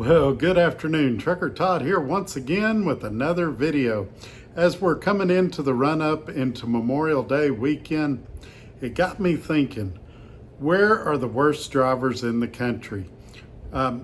Well, good afternoon. Trucker Todd here once again with another video. As we're coming into the run-up into Memorial Day weekend, it got me thinking, where are the worst drivers in the country?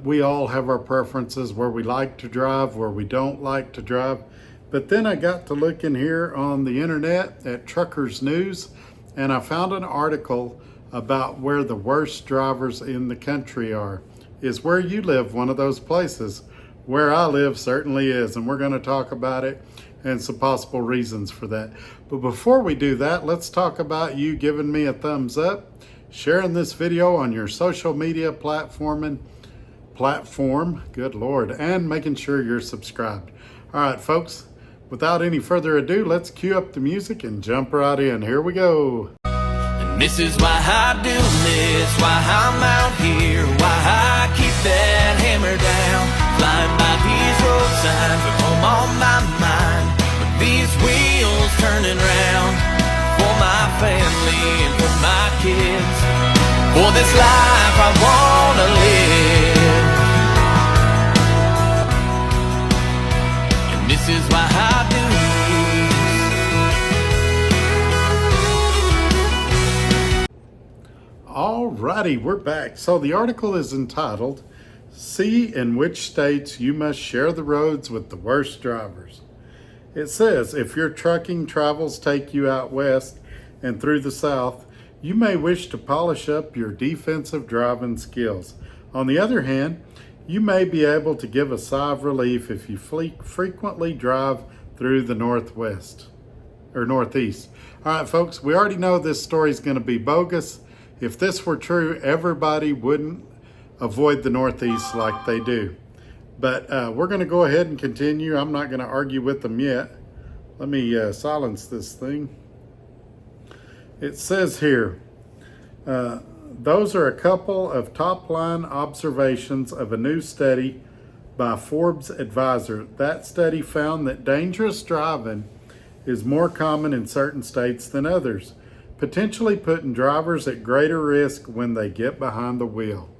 We all have our preferences, where we like to drive, where we don't like to drive. But then I got to looking here on the internet at Truckers News, and I found an article about where the worst drivers in the country are. Is where you live one of those places? Where I live certainly is, and we're going to talk about it and some possible reasons for that. But before we do that, let's talk about you giving me a thumbs up, sharing this video on your social media platform, good Lord, and making sure you're subscribed. All right, folks, without any further ado, let's cue up the music and jump right in. Here we go. This is why I do this, why I'm out here, why I keep that hammer down. Flying by these road signs with home on my mind, with these wheels turning round. For my family and for my kids, for this life I wanna live. And this is why I do this. Alrighty, we're back. So the article is entitled, "See in which states you must share the roads with the worst drivers." It says, if your trucking travels take you out west and through the south, you may wish to polish up your defensive driving skills. On the other hand, you may be able to give a sigh of relief if you frequently drive through the northwest or northeast. All right, folks, we already know this story is going to be bogus. If this were true, everybody wouldn't avoid the Northeast like they do. But we're going to go ahead and continue. I'm not going to argue with them yet. Let me silence this thing. It says here, those are a couple of top-line observations of a new study by Forbes advisor. That study found that dangerous driving is more common in certain states than others, potentially putting drivers at greater risk when they get behind the wheel.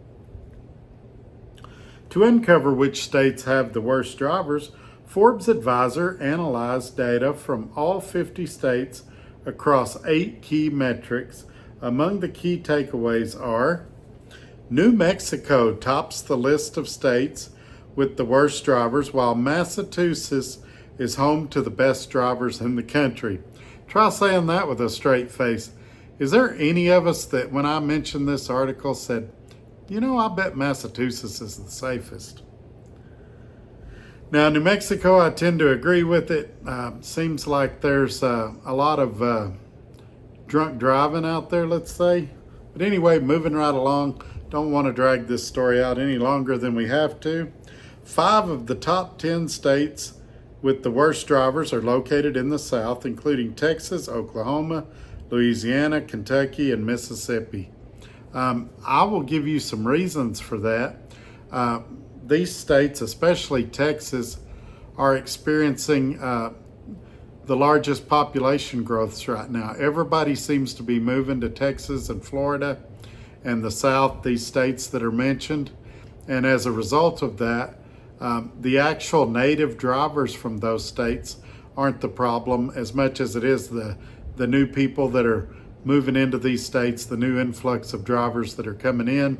To uncover which states have the worst drivers, Forbes advisor analyzed data from all 50 states across 8 key metrics. Among the key takeaways are: New Mexico tops the list of states with the worst drivers, while Massachusetts is home to the best drivers in the country. Try saying that with a straight face. Is there any of us that when I mentioned this article said, you know, I bet Massachusetts is the safest? Now, New Mexico, I tend to agree with it. Seems like there's a lot of drunk driving out there, let's say. But anyway, moving right along. Don't want to drag this story out any longer than we have to. 5 of the top 10 states with the worst drivers are located in the South, including Texas, Oklahoma, Louisiana, Kentucky, and Mississippi. I will give you some reasons for that. These states, especially Texas, are experiencing the largest population growths right now. Everybody seems to be moving to Texas and Florida and the South, these states that are mentioned. And as a result of that, the actual native drivers from those states aren't the problem as much as it is the new people that are moving into these states, the new influx of drivers that are coming in.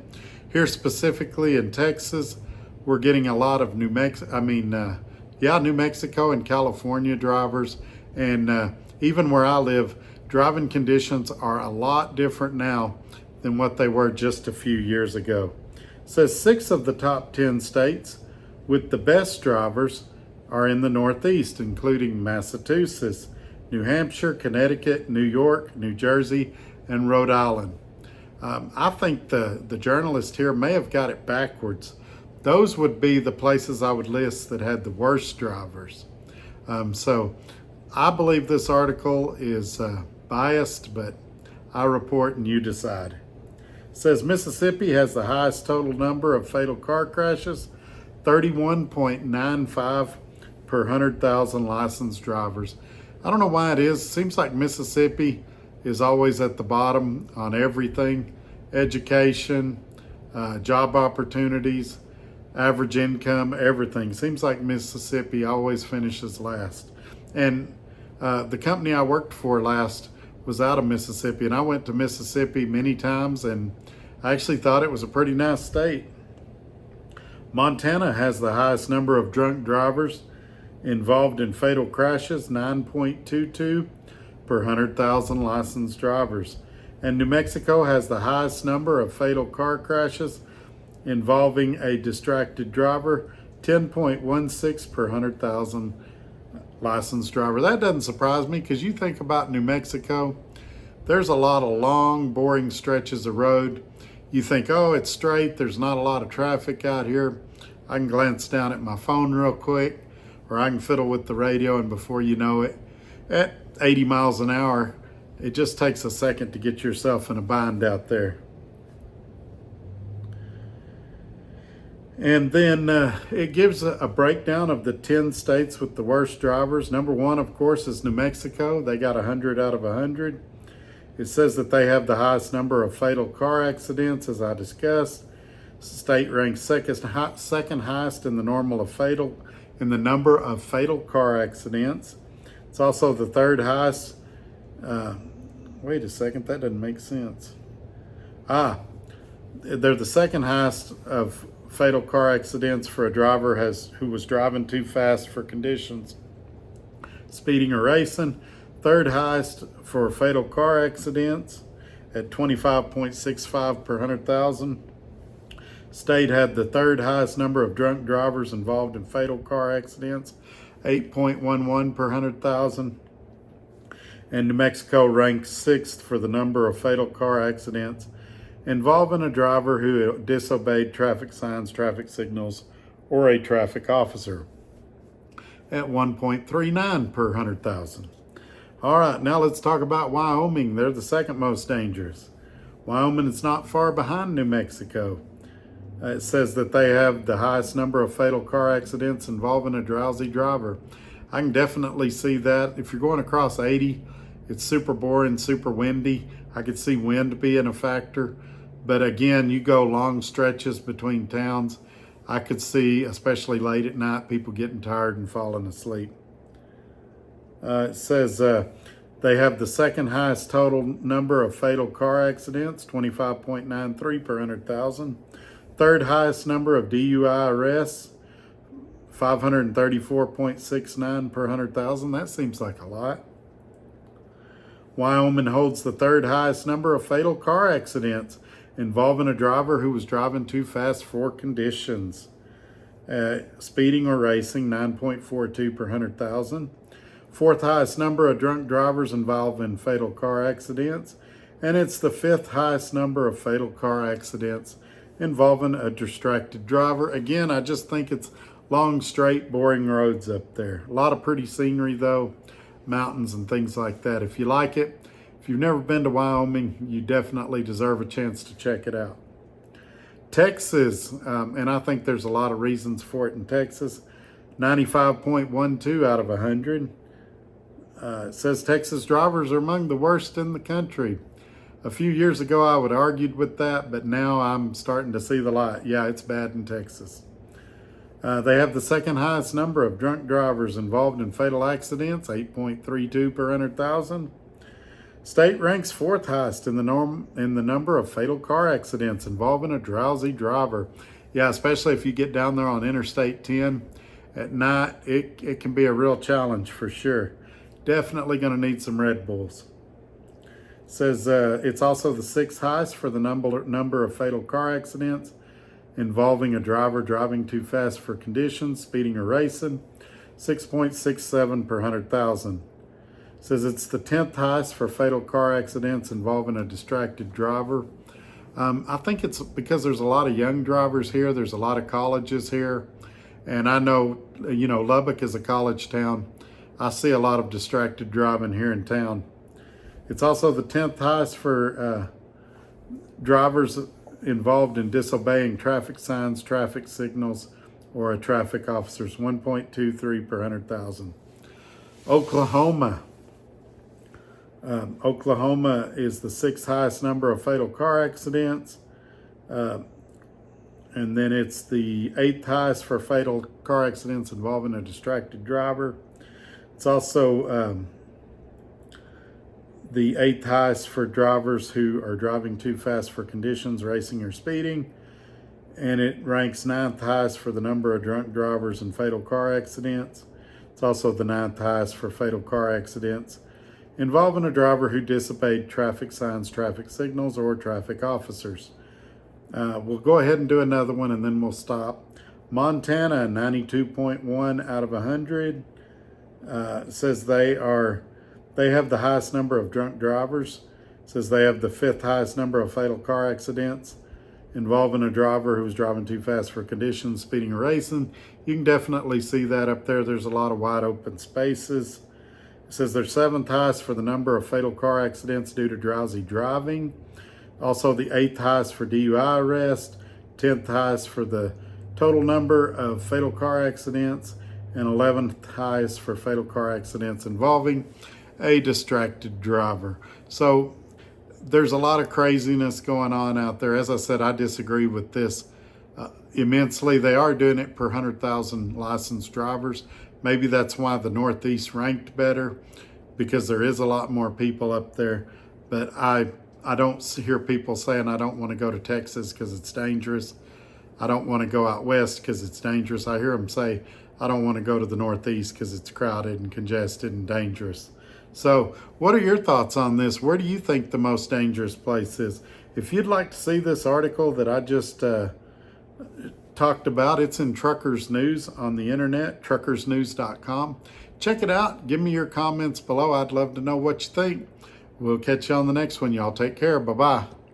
Here specifically in Texas, we're getting a lot of New Mexico and California drivers. And even where I live, driving conditions are a lot different now than what they were just a few years ago. It says 6 of the top 10 states with the best drivers are in the Northeast, including Massachusetts, New Hampshire, Connecticut, New York, New Jersey, and Rhode Island. I think the journalist here may have got it backwards. Those would be the places I would list that had the worst drivers. So I believe this article is biased, but I report and you decide. It says Mississippi has the highest total number of fatal car crashes, 31.95 per 100,000 licensed drivers. I don't know why it is. It seems like Mississippi is always at the bottom on everything. Education, job opportunities. average income, everything. Seems like Mississippi always finishes last. And the company I worked for last was out of Mississippi, and I went to Mississippi many times, and I actually thought it was a pretty nice state. Montana has the highest number of drunk drivers involved in fatal crashes, 9.22 per 100,000 licensed drivers. And New Mexico has the highest number of fatal car crashes involving a distracted driver, 10.16 per 100,000 licensed driver. That doesn't surprise me, because you think about New Mexico, there's a lot of long, boring stretches of road. You think, oh, it's straight, there's not a lot of traffic out here. I can glance down at my phone real quick, or I can fiddle with the radio, and before you know it, at 80 miles an hour, it just takes a second to get yourself in a bind out there. And then it gives a breakdown of the 10 states with the worst drivers. Number one, of course, is New Mexico. They got 100 out of 100. It says that they have the highest number of fatal car accidents, as I discussed. State ranks second highest in the number of fatal car accidents. It's also the third highest. Wait a second, that doesn't make sense. They're the second highest of fatal car accidents for a driver who was driving too fast for conditions, speeding or racing. Third highest for fatal car accidents at 25.65 per 100,000. State had the third highest number of drunk drivers involved in fatal car accidents, 8.11 per 100,000. And New Mexico ranked sixth for the number of fatal car accidents involving a driver who disobeyed traffic signs, traffic signals, or a traffic officer at 1.39 per 100,000. All right, now let's talk about Wyoming. They're the second most dangerous. Wyoming is not far behind New Mexico. It says that they have the highest number of fatal car accidents involving a drowsy driver. I can definitely see that. If you're going across 80, it's super boring, super windy. I could see wind being a factor. But again, you go long stretches between towns, I could see, especially late at night, people getting tired and falling asleep. It says they have the second highest total number of fatal car accidents, 25.93 per 100,000. Third highest number of DUI arrests, 534.69 per 100,000. That seems like a lot. Wyoming holds the third highest number of fatal car accidents involving a driver who was driving too fast for conditions. Speeding or racing, 9.42 per 100,000. Fourth highest number of drunk drivers involved in fatal car accidents. And it's the fifth highest number of fatal car accidents involving a distracted driver. Again, I just think it's long, straight, boring roads up there. A lot of pretty scenery though, mountains and things like that. If you like it, if you've never been to Wyoming, you definitely deserve a chance to check it out. Texas, and I think there's a lot of reasons for it in Texas, 95.12 out of 100. It says Texas drivers are among the worst in the country. A few years ago, I would have argued with that, but now I'm starting to see the light. Yeah, it's bad in Texas. They have the second highest number of drunk drivers involved in fatal accidents, 8.32 per 100,000. State ranks fourth highest in the number of fatal car accidents involving a drowsy driver. Yeah, especially if you get down there on Interstate 10 at night, it can be a real challenge for sure. Definitely going to need some Red Bulls. It says it's also the sixth highest for the number of fatal car accidents involving a driver driving too fast for conditions, speeding or racing, 6.67 per 100,000. Says it's the 10th highest for fatal car accidents involving a distracted driver. I think it's because there's a lot of young drivers here. There's a lot of colleges here. And I know, Lubbock is a college town. I see a lot of distracted driving here in town. It's also the 10th highest for drivers involved in disobeying traffic signs, traffic signals, or a traffic officer's, 1.23 per 100,000. Oklahoma. Oklahoma is the sixth highest number of fatal car accidents. And then it's the 8th highest for fatal car accidents involving a distracted driver. It's also the 8th highest for drivers who are driving too fast for conditions, racing or speeding. And it ranks 9th highest for the number of drunk drivers and fatal car accidents. It's also the 9th highest for fatal car accidents involving a driver who disobeyed traffic signs, traffic signals, or traffic officers. We'll go ahead and do another one and then we'll stop. Montana, 92.1 out of 100. Says they have the highest number of drunk drivers. Says they have the 5th highest number of fatal car accidents involving a driver who was driving too fast for conditions, speeding or racing. You can definitely see that up there. There's a lot of wide open spaces. It says they're 7th highest for the number of fatal car accidents due to drowsy driving. Also the 8th highest for DUI arrest, 10th highest for the total number of fatal car accidents, and 11th highest for fatal car accidents involving a distracted driver. So there's a lot of craziness going on out there. As I said, I disagree with this immensely. They are doing it per 100,000 licensed drivers. Maybe that's why the Northeast ranked better, because there is a lot more people up there. But I don't hear people saying, I don't want to go to Texas because it's dangerous. I don't want to go out west because it's dangerous. I hear them say, I don't want to go to the Northeast because it's crowded and congested and dangerous. So what are your thoughts on this? Where do you think the most dangerous place is? If you'd like to see this article that I just talked about, it's in Truckers News on the internet, truckersnews.com. Check it out. Give me your comments below. I'd love to know what you think. We'll catch you on the next one, y'all. Take care. Bye-bye.